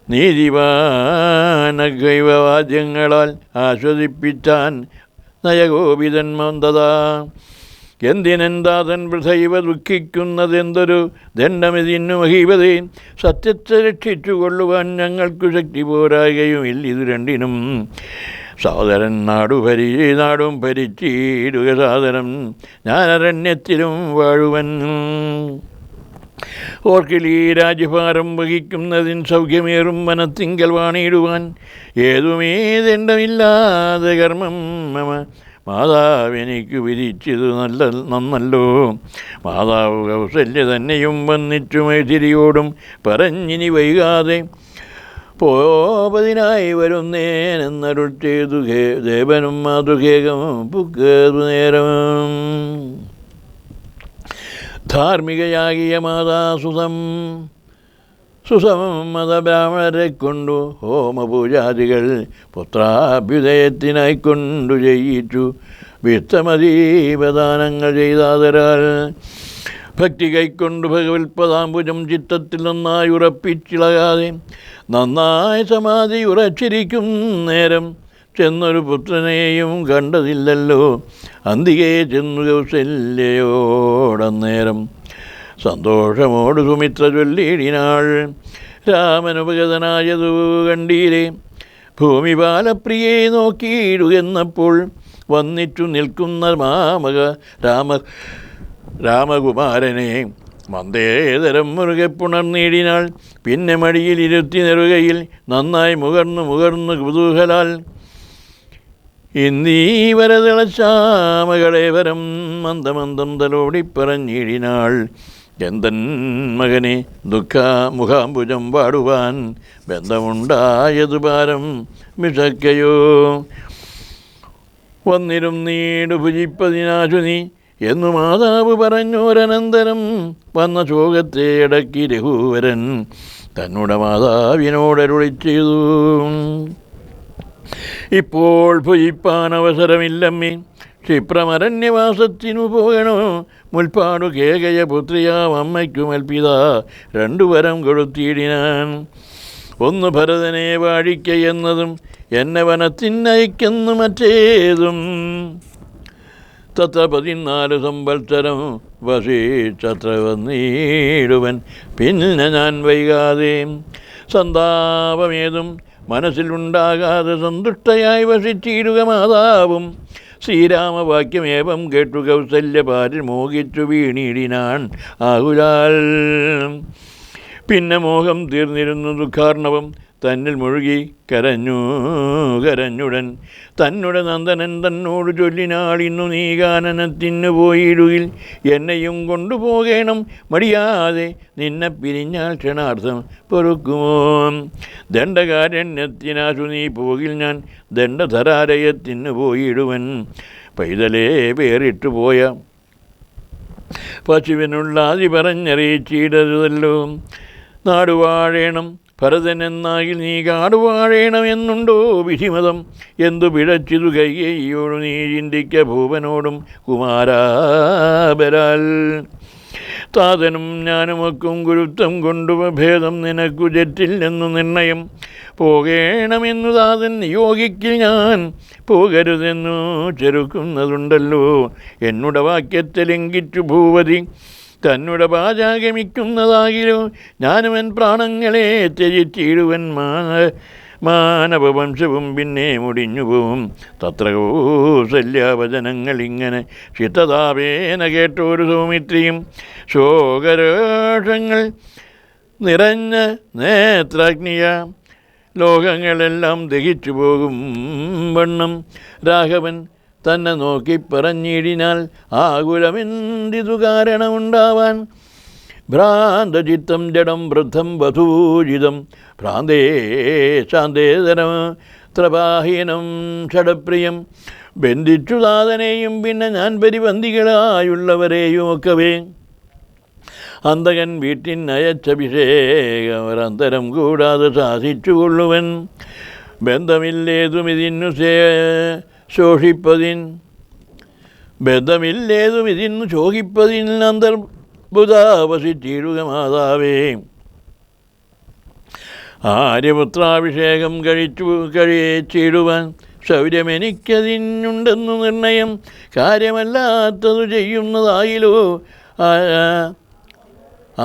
നീതിവാനഗൈവവാദ്യങ്ങളാൽ ആസ്വദിപ്പിച്ചാൻ നയഗോപിതൻ മന്ദതാ എന്തിനെന്താതൻ വൃഥൈവ ദുഃഖിക്കുന്നതെന്തൊരു ദണ്ഡമിതിന്നു മഹീപതേ സത്യത്തെ രക്ഷിച്ചു കൊള്ളുവാൻ ഞങ്ങൾക്കു ശക്തി പോരാകുകയും ഇല്ലിതു രണ്ടിനും സാദരൻ നാടും ഭരിച്ചിടുക സാദരം ഞാനരണ്യത്തിലും വാഴുവൻ ഓർക്കിലീ രാജ്യഭാരം വഹിക്കുന്നതിന് സൗഖ്യമേറും വനത്തിങ്കൽ വാണിയിടുവാൻ ഏതുമേ ദണ്ഡമില്ലാതെ കർമ്മം മാതാവെനിക്ക് വിധിച്ചത് നന്നല്ലോ മാതാവ് കൗസല്യ തന്നെയും വന്നിച്ചു മൈഥിരിയോടും പറഞ്ഞിനി വൈകാതെ പോപതിനായി വരുന്നേനെന്നരുൾ ചെയ്തു ദേവനും മാതൃകേകം പുക്കേതു നേരം ധാർമ്മികയാകിയ മാതാസുതം സുസമ്മതബ്രാഹ്മണരെ കൊണ്ടു ഹോമപൂജാദികൾ പുത്രാഭ്യുദയത്തിനായി കൊണ്ടു ചെയ്യിച്ചു വിത്തമദീപദാനങ്ങൾ ചെയ്താതരാൽ ഭക്തി കൈക്കൊണ്ടു ഭഗവത്പദാംബുജം ചിത്തത്തിൽ നന്നായി ഉറപ്പിച്ചിളകാതെ നന്നായി സമാധി ഉറച്ചിരിക്കും നേരം ചെന്നൊരു പുത്രനെയും കണ്ടതില്ലല്ലോ അന്തികെ ചെന്നു കൗസല്യയോടന്നേരം സന്തോഷമോട് സുമിത്ര ചൊല്ലിയിടിനാൾ രാമനുപഗതനായതു കണ്ടീരേ ഭൂമിപാലപ്രിയെ നോക്കിയിടുകെന്നപ്പോൾ വന്നിച്ചു നിൽക്കുന്ന രാമകുമാരനെ മന്ദേതരം മുറുകെ പുണർന്നിടിനാൾ പിന്നെ മടിയിലിരുത്തി നെറുകയിൽ നന്നായി മുകർന്നു കുതൂഹലാൽ ഇന്നീ വരതിളച്ചാമകളെ വരം മന്ദമന്ദം തലോടി പറഞ്ഞിടിനാൾ എന്തൻ മകനെ മുഖാംബുജം പാടുവാൻ ബന്ധമുണ്ടായതു ഭാരം മിഷക്കയോ വന്നിരും നീടു ഭുജിപ്പതിനാശു നീ എന്നു മാതാവ് പറഞ്ഞോരനന്തരം വന്ന ശോകത്തെ അടക്കി രഘുവരൻ തന്നുടെ മാതാവിനോടരുളി ചെയ്തു ഇപ്പോൾ ഭുജിപ്പാൻ അവസരമില്ലമ്മേ, ക്ഷിപ്രമരണ്യവാസത്തിനു പോകണോ. മുൽപ്പാടു കേകയ പുത്രിയാം അമ്മയ്ക്കു മൽപിത 2 വരം കൊടുത്തിടിനാൻ. ഒന്ന് ഭരതനെ വാഴിക്കയെന്നതും എന്നെ വനത്തിനയക്കുന്നു മറ്റേതും. തത്ര 14 സംവത്സരം വസിച്ചത്ര വന്നിടുവൻ. പിന്നെ ഞാൻ വൈകാതെ സന്താപമേതും മനസ്സിലുണ്ടാകാതെ സന്തുഷ്ടയായി വസിച്ചിടുക മാതാവും. ശ്രീരാമവാക്യമേവം കേട്ടു കൗസല്യപാരിൽ മോഹിച്ചു വീണിടിനാൻ ആകുലാൽ. പിന്നെ മോഹം തീർന്നിരുന്നു ദുഃഖാർണവം തന്നിൽ മുഴുകി കരഞ്ഞുടൻ. തന്നുടെ നന്ദനൻ തന്നോട് ചൊല്ലിനാൾ, ഇന്നു നീ കാനനത്തിനു പോയിടുകിൽ എന്നെയും കൊണ്ടുപോകേണം മടിയാതെ. നിന്നെ പിരിഞ്ഞാൽ ക്ഷണാർത്ഥം പൊറുക്കുമോ. ദണ്ഡകാരണ്യത്തിനാശു നീ പോകിൽ ഞാൻ ദണ്ഡധരാലയത്തിനു പോയിടുവൻ. പൈതലേ പേറിട്ടു പോയ പശുവിനുള്ള ആദി പറഞ്ഞറിയിച്ചിടരുതല്ലോ. നാടുവാഴേണം ഭരതൻ എന്നാകിൽ നീ കാടുവാഴേണമെന്നുണ്ടോ വിധിമതം. എന്തു പിഴച്ചിതു കൈകേയിയോടു നീ ചിന്തിക്ക ഭൂപനോടും കുമാരാബരാൽ. താതനും ഞാനുമൊക്കും ഗുരുത്വം കൊണ്ടു ഭേദം നിനക്കു തെറ്റില്ലെന്നു നിർണയം. പോകേണമെന്നു താതൻ നിയോഗിക്കിൽ ഞാൻ പോകരുതെന്നു ചെറുക്കുന്നതുണ്ടല്ലോ. എന്നുടെ വാക്യത്തെ ലംഘിച്ചു ഭൂപതി തന്നുടെ പാചാഗമിക്കുന്നതാകിലോ. ഞാനുവൻ പ്രാണങ്ങളെ ത്യജിച്ചിടുവൻ. മാനവവംശവും പിന്നെ മുടിഞ്ഞു പോവും. തത്ര കൗസല്യാവചനങ്ങൾ ഇങ്ങനെ ചിത്തതാപേന കേട്ടൊരു സൗമിത്രിയും ശോകരോഷങ്ങൾ നിറഞ്ഞ നേത്രാഗ്നിയ ലോകങ്ങളെല്ലാം ദഹിച്ചു പോകും വണ്ണം രാഘവൻ തന്നെ നോക്കി പറഞ്ഞിടിനാൽ ആകുലമെന്തിതു കാരണമുണ്ടാവാൻ. ഭ്രാന്തചിത്തം ജഡം വൃദ്ധം വധൂജിതം ഭ്രാന്തേ ശാന്തേതരം ത്രപാഹീനം ഷഡപ്രിയം. ബന്ധിച്ചു താതനെയും പിന്നെ ഞാൻ പരിബന്ധികളായുള്ളവരെയും ഒക്കവേ. അന്തകൻ വീട്ടിനയച്ചഭിഷേകം ഒരന്തരം കൂടാതെ സാധിച്ചു കൊള്ളുവൻ. ബന്ധമില്ലേതുമിതിന്നു ശോഹിപ്പതിൻ അന്തർബുധാവസിച്ചിടുക മാതാവേ. ആര്യപുത്രാഭിഷേകം കഴിച്ചിടുവാൻ ശൗര്യമെനിക്കതിനുണ്ടെന്നു നിർണയം. കാര്യമല്ലാത്തതു ചെയ്യുന്നതായിലോ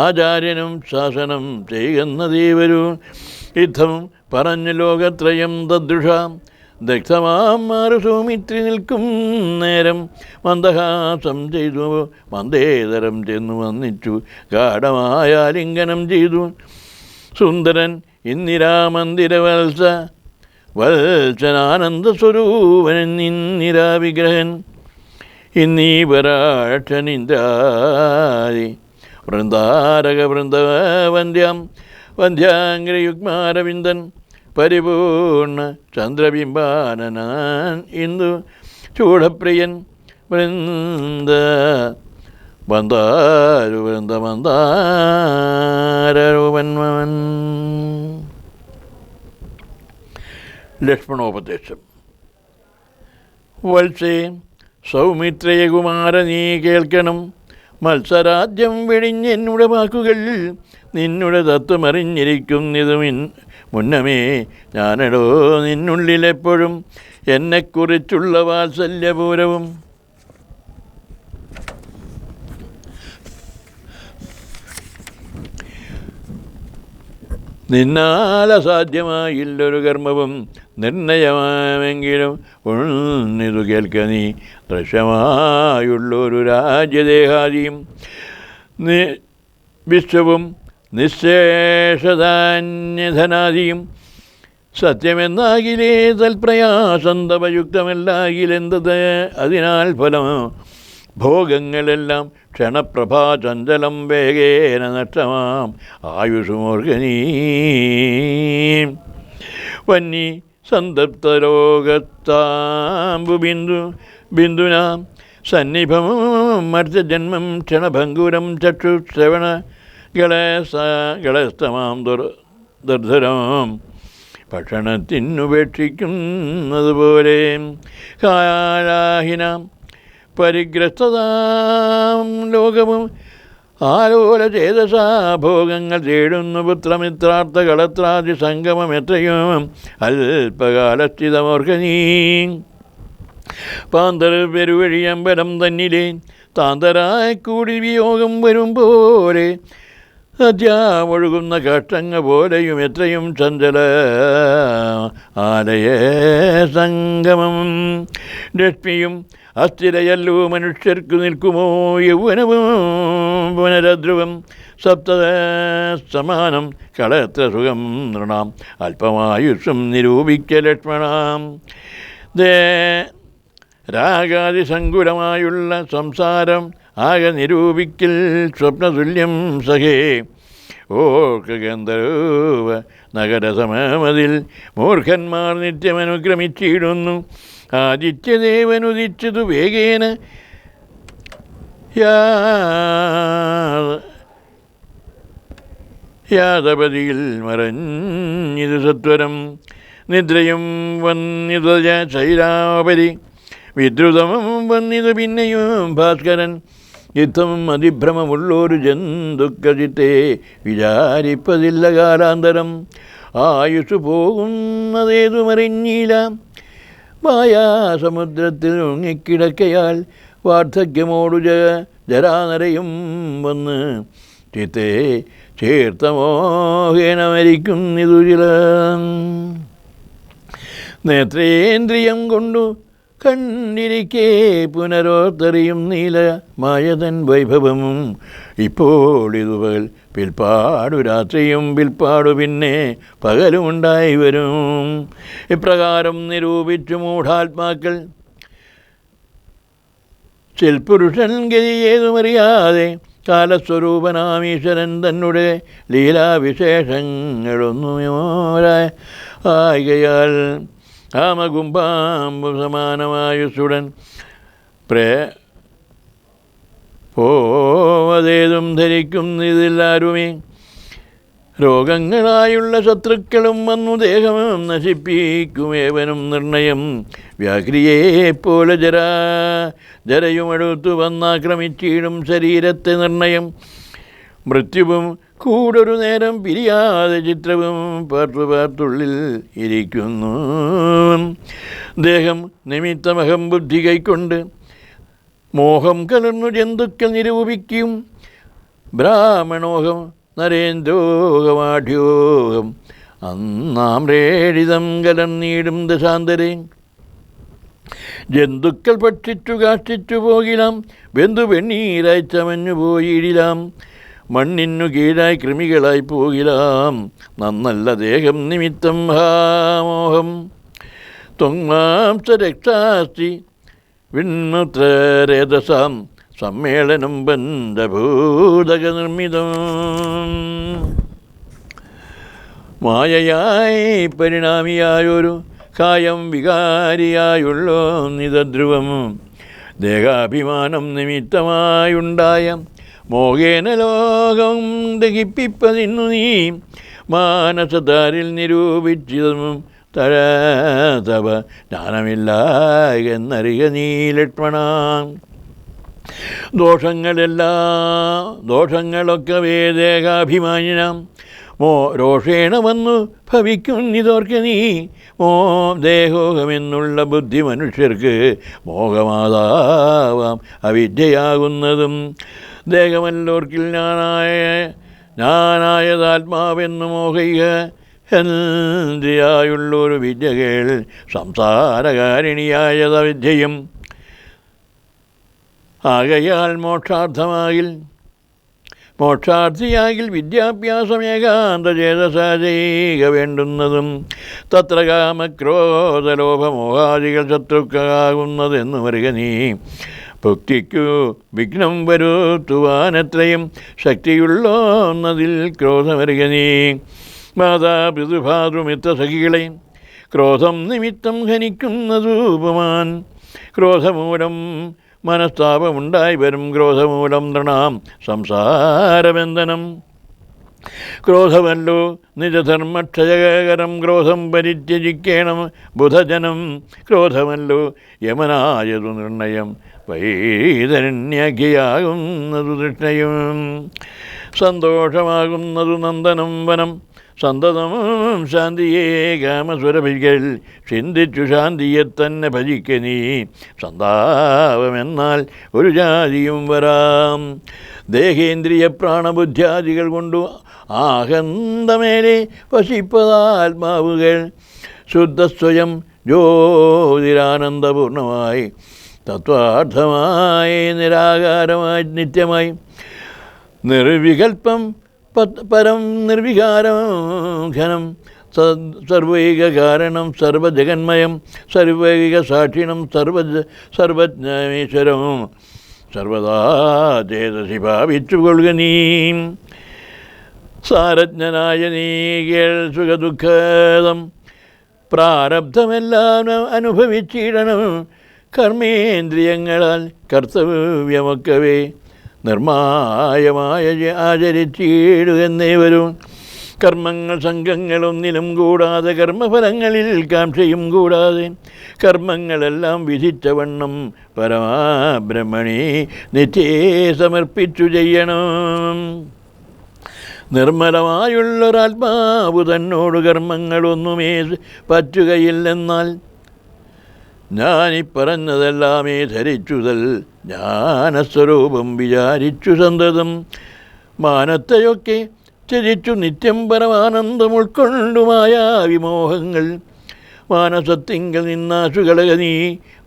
ആചാര്യനും ശാസനം ചെയ്യുന്നതേവരൂ. യുദ്ധം പറഞ്ഞു ലോകത്രയം തദ്ദൃഷാം ദഗ്ധമാം മാറു സൗമിത്രി നിൽക്കും നേരം. മന്ദഹാസം ചെയ്തു മന്ദേതരം ചെന്നു വന്നിച്ചു ഗാഠമായ ലിംഗനം ചെയ്തു. സുന്ദരൻ വത്സനാനന്ദസ്വരൂപൻ ഇന്ദിരാവിഗ്രഹൻ. ഇന്നീപരാക്ഷനിന്ദ്രാദി വൃന്ദാരക വൃന്ദവന്ധ്യം വന്ധ്യാംഗ്രയുഗ്മാരവിന്ദൻ പരിപൂർണ ചന്ദ്രബിംബാനനാൻ. ഇന്ദു ചൂടപ്രിയൻ വൃന്ദമന്ദാരൂപൻ. ലക്ഷ്മണോപദേശം. വത്സേ സൗമിത്രയകുമാര നീ കേൾക്കണം. മത്സരാജ്യം വെടിഞ്ഞെന്നുടെ വാക്കുകൾ നിന്നുടെ തത്വമറിഞ്ഞിരിക്കുന്നിതു മുന്നമേ. ഞാനെടോ നിന്നുള്ളിലെപ്പോഴും എന്നെക്കുറിച്ചുള്ള വാത്സല്യപൂരവും. നിന്നാലസാധ്യമായില്ലൊരു കർമ്മവും നിർണയമാമെങ്കിലും ഉണ്ണിതു കേൾക്ക നീ. ദൃശ്യമായുള്ളൊരു രാജ്യദേഹാദിയും വിശ്വവും നിശേഷധാന്യധനാദിയും സത്യമെന്നാകിലേ തൽപ്രയാസം തപയുക്തമല്ലാകിലെന്തത് അതിനാൽ ഫലം. ഭോഗങ്ങളെല്ലാം ക്ഷണപ്രഭാചഞ്ചലം വേഗേന നഷ്ടമാം ആയുഷുമോർഗനീ. വന്നി സന്തപ്തരോഗത്താമ്പു ബിന്ദുനാം സന്നിഭം മർത്യജന്മം ക്ഷണഭംഗുരം ചക്ഷുശ്രവണ ഗളസ്തമാം ദുർധരം. ഭക്ഷണത്തിനുപേക്ഷിക്കുന്നത് പോലെ കാലാഹിനാം പരിഗ്രസ്തതാം ലോകവും ആലോല ചേതസാ ഭോഗങ്ങൾ തേടുന്നു പുത്രമിത്രാർത്ഥ കളത്രാദി സംഗമം എത്രയും അല്പകാലസ്ഥിതമോർക്ക നീ പാന്തർ പെരുവഴിയമ്പലം തന്നിലെ താന്തരായി കൂടി വിയോഗം വരും പോലെ അധ്യാമൊഴുകുന്ന കാഷ്ടങ്ങ പോലെയും എത്രയും ചഞ്ചല ആലയ സംഗമം രശ്മിയും അസ്ഥിരയല്ലോ മനുഷ്യർക്കു നിൽക്കുമോ യൗവനവും പുനരധ്രുവം സപ്തത സമാനം കളത്ര സുഖം നൃണാം അല്പമായുസ്സും നിരൂപിക്ക ലക്ഷ്മണാം രാഗാതിസങ്കുലമായുള്ള സംസാരം ആകെ നിരൂപിക്കൽ സ്വപ്നതുല്യം സഖേ ഓർക്കഗന്ധർവ നഗരസമതിൽ മൂർഖന്മാർ നിത്യമനുക്രമിച്ചിടുന്നു ആദിത്യദേവനുദിച്ചതു വേഗേന യാദപതിയിൽ മറഞ്ഞിതു സത്വരം നിദ്രയും വന്നിത ശൈലാപരി വിദ്രുതമും വന്നിതു പിന്നെയും ഭാസ്കരൻ യുദ്ധം അതിഭ്രമമുള്ളൊരു ജന്തുക്കജിത്തെ വിചാരിപ്പതില്ല കാലാന്തരം ആയുസ് പോകുന്നതേതുമറിഞ്ഞില്ല മായാസമുദ്രത്തിൽ മുങ്ങിക്കിടക്കയാൽ വാർദ്ധക്യമോടു ജരാനരയും വന്ന് ചിത്തെ ചേർത്തമോഹേന മരിക്കുന്നിതു ചില നേത്രേന്ദ്രിയം കൊണ്ടു കണ്ടിരിക്കേ പുനരോത്തറിയും നീല മായതൻ വൈഭവവും ഇപ്പോൾ ഇതു പകൽ പിൽപ്പാടു രാത്രിയും പിൽപ്പാടു പിന്നെ പകലുമുണ്ടായി വരും ഇപ്രകാരം നിരൂപിച്ചു മൂഢാത്മാക്കൾ ചിൽപുരുഷൻ ഗതിയേതുമറിയാതെ കാലസ്വരൂപനാമീശ്വരൻ തന്നെ ലീലാവിശേഷങ്ങളൊന്നുമോരായകയാൽ കാമകുംഭാമ്പു സമാനമായുസുടൻ പോവതേതും ധരിക്കുന്നിതില്ലാരുമേ രോഗങ്ങളായുള്ള ശത്രുക്കളും വന്നു ദേഹം നശിപ്പിക്കുമേവനും നിർണയം വ്യാഘ്രിയെപ്പോലെ ജരയുമെടുത്തു വന്നാക്രമിച്ചിടും ശരീരത്തെ നിർണയം മൃത്യുവും കൂടൊരു നേരം പിരിയാതെ ചിത്രവും പാർത്തുള്ളിൽ ഇരിക്കുന്നു ദേഹം നിമിത്തമഹം ബുദ്ധി കൈക്കൊണ്ട് മോഹം കലർന്നു ജന്തുക്കൾ നിരൂപിക്കും ബ്രാഹ്മണോഹം നരേന്ദ്രോഹമാഢ്യോഹം അന്നാമ്രേഡിതം കലർന്നീടും ദശാന്തരേ ജന്തുക്കൾ ഭക്ഷിച്ചു കാഷ്ടിച്ചു പോകിലാം ബന്ധു വെണ്ണീരായി ചമഞ്ഞു പോയിടിലാം മണ്ണിനു കീഴായി കൃമികളായി പോകിലാം നന്നല്ല ദേഹം നിമിത്തം ഹാമോഹം ത്വങ്മാംസ രക്ഷാസ്തി വിൺമുത്രരേതസാം സമ്മേളനം ബന്ധഭൂതക നിർമ്മിതം മായയായി പരിണാമിയായൊരു കായം വികാരിയായുള്ളോ നിതധ്രുവം ദേഹാഭിമാനം നിമിത്തമായുണ്ടായ മോഹേന ലോകം ദഹിപ്പിപ്പതിന്നു നീ മാനസതാരിൽ നിരൂപിച്ചതും തവ ജ്ഞാനമില്ല എന്നറിയ നീ ലക്ഷ്മണ ദോഷങ്ങളൊക്കെ ദേഹാഭിമാനിനാം രോഷേണ വന്നു ഭവിക്കുന്നിതോർക്ക നീ ദേഹോഹമെന്നുള്ള ബുദ്ധി മനുഷ്യർക്ക് മോഹമാതാവാം അവിദ്യയാകുന്നതും ദേഹമല്ലോർക്കിൽ ഞാനായതാത്മാവെന്നു മോഹയ്യ എന്തിയായുള്ളൊരു വിദ്യകൾ സംസാരകാരിണിയായത വിദ്യയും ആകയാൽ മോക്ഷാർത്ഥിയാകിൽ വിദ്യാഭ്യാസമേകാന്തചേതസാചൈക വേണ്ടുന്നതും തത്ര കാമക്രോധലോഭമോഹാദികൾ ശത്രുക്കളാകുന്നതെന്നു പറയുക നീ ഭക്തിക്കു വിഘ്നം വരുത്തുവാനെത്രയും ശക്തിയുള്ളോന്നതിൽ ക്രോധമരുക നീ മാതാപിതൃഭാതൃമിത്ര സഖികളെ ക്രോധം നിമിത്തം ഹനിക്കുന്നതൂപമാൻ ക്രോധമൂലം മനസ്താപമുണ്ടായി വരും ക്രോധമൂലം നൃണാം സംസാരബന്ധനം ക്രോധമല്ലോ നിജധർമ്മക്ഷയകരം, ക്രോധം പരിത്യജിക്കേണം ബുധജനം. ക്രോധമല്ലോ യമനായതു നിർണയം, വൈതരണ്യഖിയാകുന്നതു തൃഷ്ണയും. സന്തോഷമാകുന്നതു നന്ദനം വനം, സന്തതം ശാന്തിയെ കാമസുരഭികൾ. ചിന്തിച്ചു ശാന്തിയെ തന്നെ ഭജിക്ക നീ, സന്താപമെന്നാൽ ഒരു ജാതിയും വരാം. ദേഹേന്ദ്രിയ പ്രാണബുദ്ധ്യാദികൾ കൊണ്ടു ആഹന്തമേലെ വശിപ്പതാത്മാവുകൾ, ശുദ്ധസ്വയം ജ്യോതിരാനന്ദപൂർണമായി തത്വാർത്ഥമായി നിരാകാരമായി നിത്യമായി. നിർവികൽപ്പം പരം നിർവികാരം ഘനം, സർവൈക കാരണം സർവജഗന്മയം, സർവൈക സാക്ഷിണം സർവജ്ഞമീശ്വരം. സർവദാ ചേതസി ഭാവിച്ചുകൊള്ളുക നീ. സാരജ്ഞനായ നീ കേൾ സുഖദുഃഖദം, പ്രാരബ്ധമെല്ലാം അനുഭവിച്ചിടണം. കർമ്മേന്ദ്രിയങ്ങളാൽ കർത്തവ്യമൊക്കവേ നിർമായമായ ആചരിച്ചിടുകെന്നേ വരും. കർമ്മങ്ങൾ സംഘങ്ങളൊന്നിലും കൂടാതെ, കർമ്മഫലങ്ങളിൽ കാംക്ഷയും കൂടാതെ, കർമ്മങ്ങളെല്ലാം വിധിച്ചവണ്ണം പരമാബ്രഹ്മണി നിത്യേ സമർപ്പിച്ചു ചെയ്യണം. നിർമ്മലമായുള്ളൊരാത്മാവു തന്നോട് കർമ്മങ്ങളൊന്നുമേ പറ്റുകയില്ലെന്നാൽ, ഞാനിപ്പറഞ്ഞതെല്ലാമേ ധരിച്ചുതൽ ജ്ഞാനസ്വരൂപം വിചാരിച്ചു സന്തതം. മാനത്തെയൊക്കെ ത്യജിച്ചു നിത്യം പരമാനന്ദം ഉൾക്കൊണ്ടുമായ വിമോഹങ്ങൾ, മാനസത്തിങ്കൽ നിന്നാശുകളക നീ.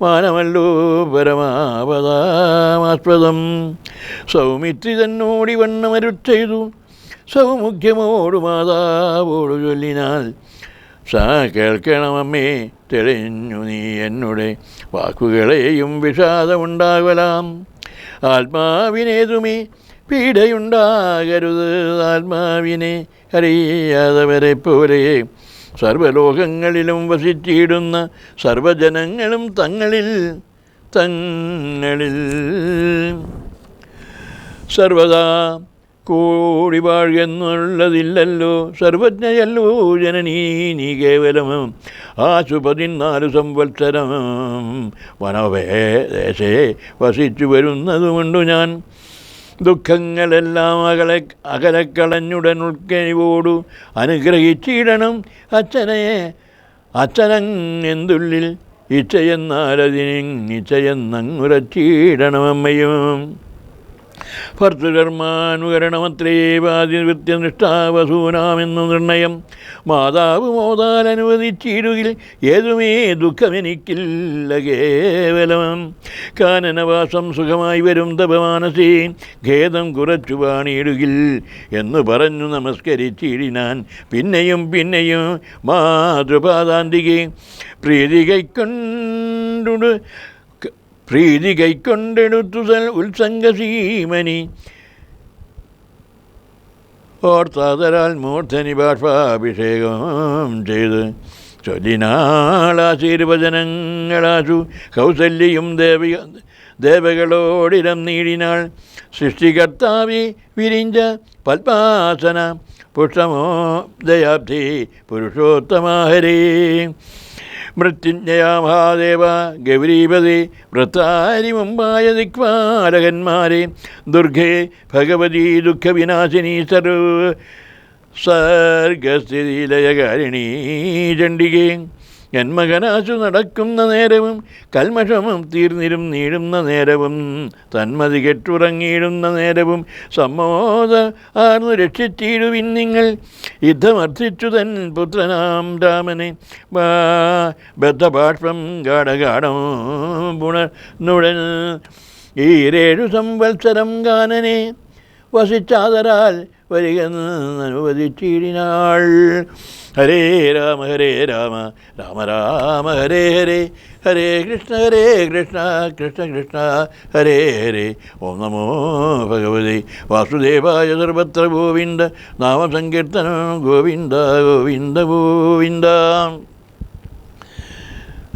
മാനമല്ലോ പരമാവതാമാസ്പദം. സൗമിത്രി തന്നോടി വണ്ണമരു ചെയ്തു, സൗമുഖ്യമോടു മാതാവോടു ചൊല്ലിനാൽ, സാ കേൾക്കണമമ്മേ തെളിഞ്ഞു നീ എന്നുടെ വാക്കുകളെയും വിഷാദമുണ്ടാകലാം. ആത്മാവിനേതുമേ പീഡയുണ്ടാകരുത്, ആത്മാവിനെ അറിയാതവരെ പോലെ. സർവലോകങ്ങളിലും വസിച്ചിടുന്ന സർവജനങ്ങളും തങ്ങളിൽ സർവദാ കൂടി വാഴുന്നുള്ളതില്ലല്ലോ. സർവജ്ഞയല്ലോ ജനനീ നീ കേവലം. ആശു 14 സംവത്സരം വനവേദേശേ വസിച്ചു വരുന്നതുകൊണ്ടു ഞാൻ. ദുഃഖങ്ങളെല്ലാം അകലക്കളഞ്ഞുടൻ ഉൾക്കഴിവോടു അനുഗ്രഹിച്ചിടണം അച്ഛനെന്തുള്ളിൽ ഇച്ഛയെന്നാലതിനിച്ഛയെന്നങ്ങുറച്ചിടണമമ്മയും. ഭർത്തൃകർമാനുകരണമത്രേ വാദിവൃത്യനിഷ്ഠാവസൂനാമെന്നു നിർണയം. മാതാവ് മോതാൽ അനുവദിച്ചിടുകിൽ ഏതുമേ ദുഃഖമെനിക്കില്ല കേവലം. കാനനവാസം സുഖമായി വരും തപമാനസേ, ഖേദം കുറച്ചു വാണിയിടുകിൽ എന്നു പറഞ്ഞു നമസ്കരിച്ചിടിനാൻ. പിന്നെയും പിന്നെയും മാതൃപാദാന്തികെ പ്രീതി കൈക്കൊണ്ടെടുത്തുതൽ ഉത്സംഗസീമനി. ഓർത്താതരാൽ മൂർധനി ബാഷ്പാഭിഷേകം ചെയ്ത് ചൊല്ലിനാളാശീർവചനങ്ങളാശു കൗസല്യയും ദേവകളോടിരം നീടിനാൾ. സൃഷ്ടികർത്താവി വിരിഞ്ച പത്മാസന പുഷ്ടമോ ദയാബ്ധി പുരുഷോത്തമാഹരേ. മൃത്യുഞ്ജയാ മഹാദേവ ഗൗരീപതി വൃത്താരി മുമ്പായ ദിക്പാലകന്മാരെ. ദുർഗേ ഭഗവതി ദുഃഖവിനാശിനി സർഗസ്ഥിതിലയകാരിണീ ചണ്ഡികേ. ജന്മകനാശു നടക്കുന്ന നേരവും കൽമഷമം തീർന്നിരും നീടുന്ന നേരവും തന്മതി കെട്ടുറങ്ങിയിടുന്ന നേരവും സമ്മോദ ആർന്നു രക്ഷിച്ചിടുവിൻ നിങ്ങൾ. യുദ്ധമർത്ഥിച്ചു തൻ പുത്രനാം രാമനെ ബദ്ധപാഷ്പം ഗാഠഗാഠം പുണർന്നുടൻ. ഈ 7 സംവത്സരം ഗാനനെ വസിച്ചാതരാൽ വരികെന്നനുവദിച്ചിടിനാൾ. ഹരേ രാമ രാമ രാമ ഹരേ ഹരേ. ഹരേ കൃഷ്ണ കൃഷ്ണ കൃഷ്ണ ഹരേ ഹരേ. ഓം നമോ ഭഗവതി വാസുദേവായ. സർവത്ര ഗോവിന്ദ നാമസങ്കീർത്തനം. ഗോവിന്ദ ഗോവിന്ദ ഗോവിന്ദ.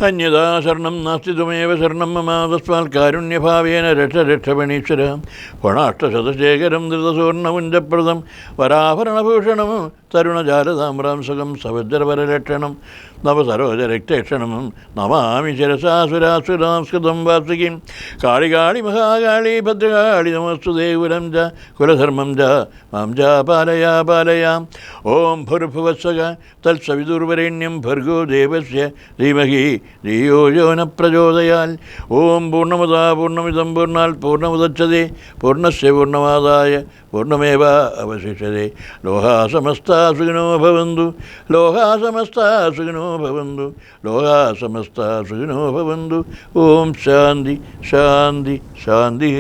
അന്യഥാ ശരണം നാസ്തി ത്വമേവ ശരണം മമ തസ്മാൽ കാരുണ്യഭാവേന രക്ഷപണീശ്വര പണാഷ്ടശതശേഖരം ധൃതസുവർണമുഞ്ചപ്രദം വരാഭരണഭൂഷണം തരുണജാലതാമ്രാംസകം സവജ്രപരലക്ഷണം നവസരോജരക്തക്ഷണം നമാമി ശിരസാസുരാസുരാംസ്കൃതം വാസുകിം കാളികാളി മഹാകാളി ഭദ്രകാളി നമസ്തു ദേവുരം ച കുലധർമ്മം ച മാം ച പാലയാം ഓം ഭുർഭുവസ്വക തത്സവിതുർവരേണ്യം ഭർഗോ ദേവസ്യ ധീമഹി ധിയോ യോ ന പ്രചോദയാൽ ഓം പൂർണ്ണമദാ പൂർണ്ണമിദം പൂർണ്ണാൽ പൂർണ്ണമുദച്യതേ പൂർണ്ണസ്യ പൂർണ്ണമാദായ പൂർണ്ണമേവ അവശിഷ്യതേ ലോകാ സമസ്താ സുഖിനോ ഭവന്തു ലോകാ സമസ്താ സുഖിനോ ഭവന്തു ലോകാ സമസ്താ സുഖിനോ ഭവന്തു ഓം ശാന്തി ശാന്തി ശാന്തി.